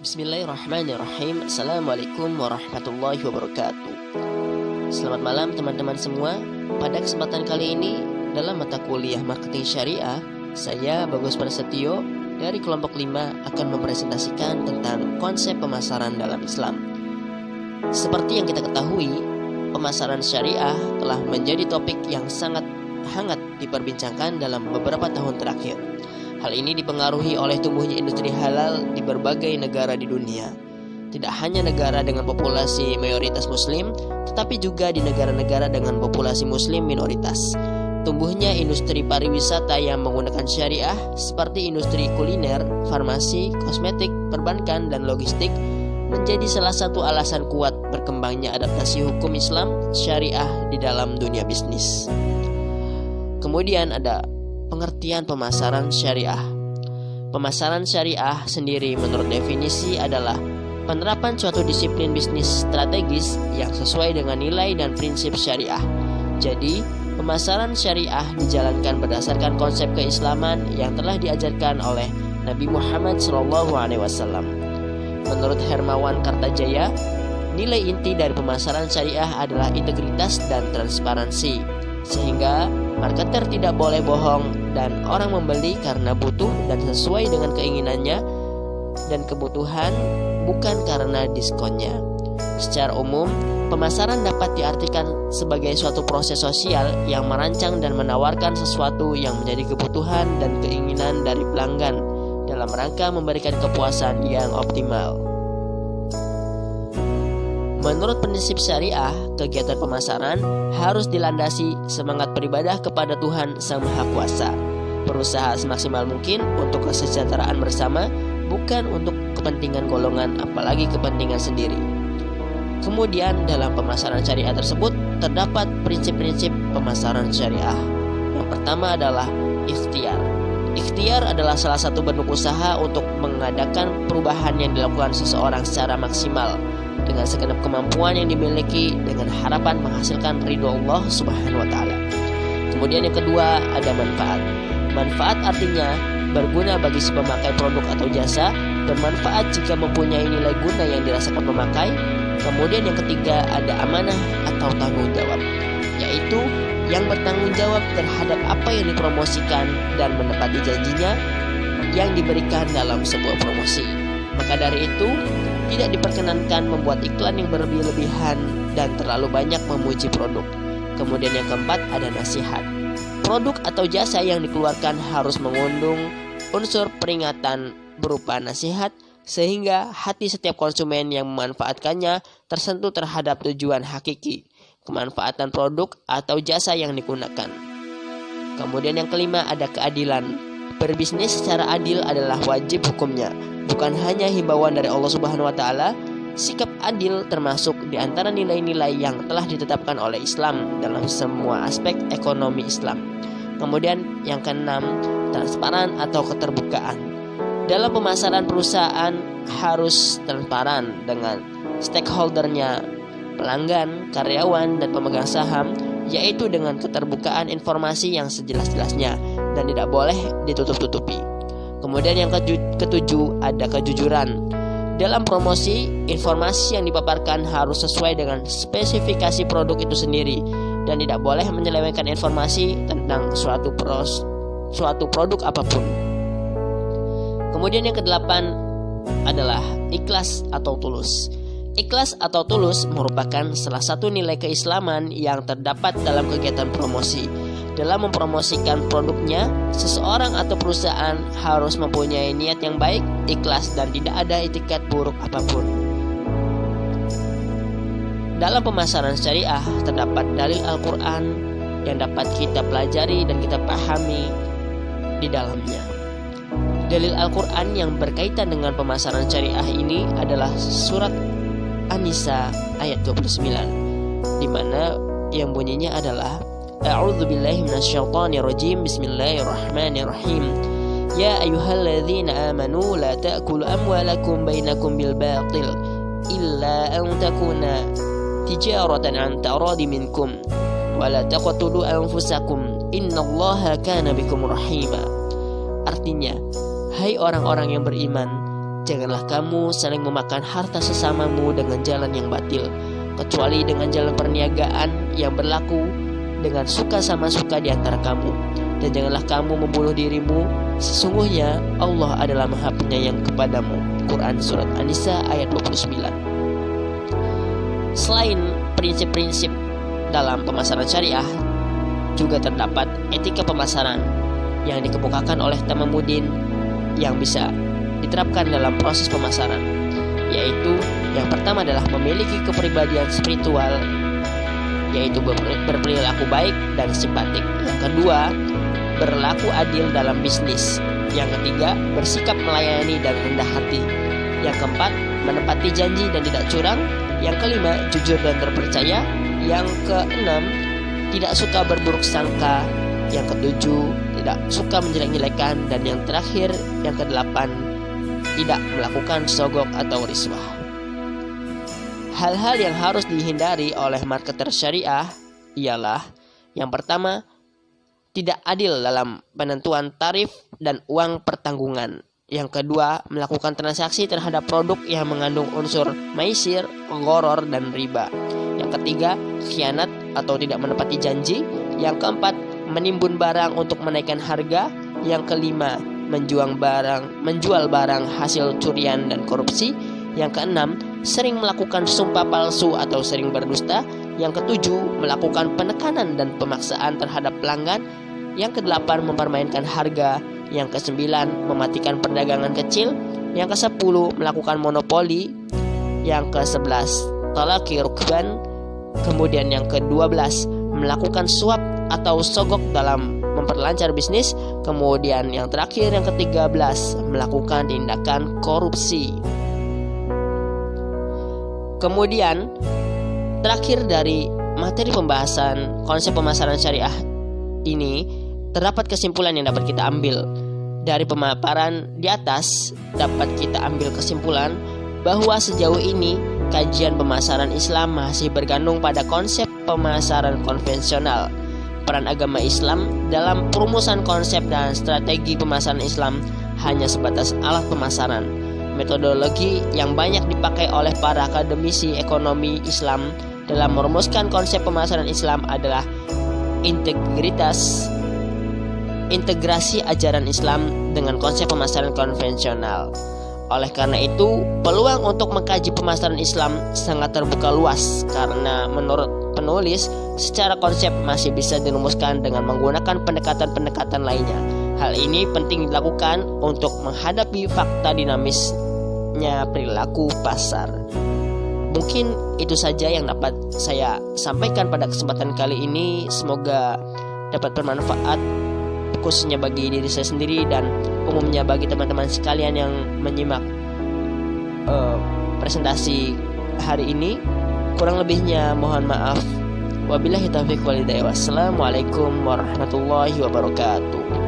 Bismillahirrahmanirrahim. Assalamualaikum warahmatullahi wabarakatuh. Selamat malam teman-teman semua. Pada kesempatan kali ini dalam mata kuliah Marketing Syariah, saya Bagus Prasetyo dari kelompok 5 akan mempresentasikan tentang konsep pemasaran dalam Islam. Seperti yang kita ketahui, pemasaran syariah telah menjadi topik yang sangat hangat diperbincangkan dalam beberapa tahun terakhir. Hal ini dipengaruhi oleh tumbuhnya industri halal di berbagai negara di dunia. Tidak hanya negara dengan populasi mayoritas muslim, tetapi juga di negara-negara dengan populasi muslim minoritas. Tumbuhnya industri pariwisata yang menggunakan syariah seperti industri kuliner, farmasi, kosmetik, perbankan, dan logistik menjadi salah satu alasan kuat berkembangnya adaptasi hukum Islam syariah di dalam dunia bisnis. Kemudian ada pengertian pemasaran syariah. Pemasaran syariah sendiri menurut definisi adalah penerapan suatu disiplin bisnis strategis yang sesuai dengan nilai dan prinsip syariah. Jadi, pemasaran syariah dijalankan berdasarkan konsep keislaman yang telah diajarkan oleh Nabi Muhammad SAW. Menurut Hermawan Kartajaya, nilai inti dari pemasaran syariah adalah integritas dan transparansi, sehingga marketer tidak boleh bohong dan orang membeli karena butuh dan sesuai dengan keinginannya dan kebutuhan, bukan karena diskonnya. Secara umum, pemasaran dapat diartikan sebagai suatu proses sosial yang merancang dan menawarkan sesuatu yang menjadi kebutuhan dan keinginan dari pelanggan dalam rangka memberikan kepuasan yang optimal. Menurut prinsip syariah, kegiatan pemasaran harus dilandasi semangat beribadah kepada Tuhan Sang Maha Kuasa, berusaha semaksimal mungkin untuk kesejahteraan bersama, bukan untuk kepentingan golongan, apalagi kepentingan sendiri. Kemudian dalam pemasaran syariah tersebut terdapat prinsip-prinsip pemasaran syariah. Yang pertama adalah ikhtiar. Ikhtiar adalah salah satu bentuk usaha untuk mengadakan perubahan yang dilakukan seseorang secara maksimal dengan segenap kemampuan yang dimiliki dengan harapan menghasilkan ridho Allah Subhanahu wa taala. Kemudian yang kedua ada manfaat. Manfaat artinya berguna bagi si pemakai produk atau jasa, bermanfaat jika mempunyai nilai guna yang dirasakan pemakai. Kemudian yang ketiga ada amanah atau tanggung jawab, yaitu yang bertanggung jawab terhadap apa yang dipromosikan dan menepati janjinya yang diberikan dalam sebuah promosi. Maka dari itu, tidak diperkenankan membuat iklan yang berlebih-lebihan dan terlalu banyak memuji produk. Kemudian yang keempat ada nasihat. Produk atau jasa yang dikeluarkan harus mengandung unsur peringatan berupa nasihat, sehingga hati setiap konsumen yang memanfaatkannya tersentuh terhadap tujuan hakiki, kemanfaatan produk atau jasa yang digunakan. Kemudian yang kelima ada keadilan. Berbisnis secara adil adalah wajib hukumnya, bukan hanya himbauan dari Allah Subhanahu wa taala. Sikap adil termasuk di antara nilai-nilai yang telah ditetapkan oleh Islam dalam semua aspek ekonomi Islam. Kemudian yang keenam, transparan atau keterbukaan. Dalam pemasaran perusahaan harus transparan dengan stakeholdernya, pelanggan, karyawan, dan pemegang saham, yaitu dengan keterbukaan informasi yang sejelas-jelasnya dan tidak boleh ditutup-tutupi. Kemudian yang ketujuh ada kejujuran. Dalam promosi, informasi yang dipaparkan harus sesuai dengan spesifikasi produk itu sendiri dan tidak boleh menyelewengkan informasi tentang suatu produk apapun. Kemudian yang kedelapan adalah ikhlas atau tulus. Ikhlas atau tulus merupakan salah satu nilai keislaman yang terdapat dalam kegiatan promosi. Dalam mempromosikan produknya, seseorang atau perusahaan harus mempunyai niat yang baik, ikhlas, dan tidak ada itikat buruk apapun. Dalam pemasaran syariah terdapat dalil Al-Quran yang dapat kita pelajari dan kita pahami di dalamnya. Dalil Al-Quran yang berkaitan dengan pemasaran syariah ini adalah surat An-Nisa ayat 29, di mana yang bunyinya adalah A'udzu billahi minasyaitonir rajim. Bismillahirrahmanirrahim. Ya ayyuhalladzina amanu la ta'kulu amwalakum bainakum bil batil illa an takuna tijaratan an taradi minkum wa la taqtulu anfusakum innallaha kana bikum rahima. Artinya, hai orang-orang yang beriman, Janganlah kamu saling memakan harta sesamamu dengan jalan yang batil, kecuali dengan jalan perniagaan yang berlaku dengan suka sama suka di antara kamu. Dan janganlah kamu membunuh dirimu, sesungguhnya Allah adalah Maha Penyayang kepadamu. Quran Surat An-Nisa ayat 29. Selain prinsip-prinsip dalam pemasaran syariah, juga terdapat etika pemasaran yang dikemukakan oleh Tamamuddin yang bisa diterapkan dalam proses pemasaran, yaitu yang pertama adalah memiliki kepribadian spiritual, yaitu berperilaku baik dan simpatik. Yang kedua, berlaku adil dalam bisnis. Yang ketiga, bersikap melayani dan rendah hati. Yang keempat, menepati janji dan tidak curang. Yang kelima, jujur dan terpercaya. Yang keenam, tidak suka berburuk sangka. Yang ketujuh, tidak suka menjelek-jelekan. Dan yang terakhir, yang kedelapan, tidak melakukan sogok atau riswah. Hal-hal yang harus dihindari oleh marketer syariah ialah yang pertama, tidak adil dalam penentuan tarif dan uang pertanggungan. Yang kedua, melakukan transaksi terhadap produk yang mengandung unsur maisir, gharar, dan riba. Yang ketiga, khianat atau tidak menepati janji. Yang keempat, menimbun barang untuk menaikkan harga. Yang kelima, menjual barang hasil curian dan korupsi. Yang keenam, sering melakukan sumpah palsu atau sering berdusta. Yang ketujuh, melakukan penekanan dan pemaksaan terhadap pelanggan. Yang kedelapan, mempermainkan harga. Yang kesembilan, mematikan perdagangan kecil. Yang kesepuluh, melakukan monopoli. Yang kesebelas, talaqi rukban. Kemudian yang ke-12, melakukan suap atau sogok dalam memperlancar bisnis. Kemudian yang terakhir, yang ke-13, melakukan tindakan korupsi. Kemudian terakhir dari materi pembahasan konsep pemasaran syariah ini, terdapat kesimpulan yang dapat kita ambil dari pemaparan di atas. Dapat kita ambil kesimpulan bahwa sejauh ini kajian pemasaran Islam masih bergantung pada konsep pemasaran konvensional. Peran agama Islam dalam perumusan konsep dan strategi pemasaran Islam hanya sebatas alat pemasaran. Metodologi yang banyak dipakai oleh para akademisi ekonomi Islam dalam merumuskan konsep pemasaran Islam adalah integrasi ajaran Islam dengan konsep pemasaran konvensional. Oleh karena itu, peluang untuk mengkaji pemasaran Islam sangat terbuka luas karena menurut penulis, secara konsep masih bisa dirumuskan dengan menggunakan pendekatan-pendekatan lainnya. Hal ini penting dilakukan untuk menghadapi fakta dinamisnya perilaku pasar. Mungkin itu saja yang dapat saya sampaikan pada kesempatan kali ini. Semoga dapat bermanfaat, khususnya bagi diri saya sendiri dan umumnya bagi teman-teman sekalian yang menyimak presentasi hari ini. Kurang lebihnya mohon maaf. Wabillahi taufiq wal hidayah. Wassalamualaikum warahmatullahi wabarakatuh.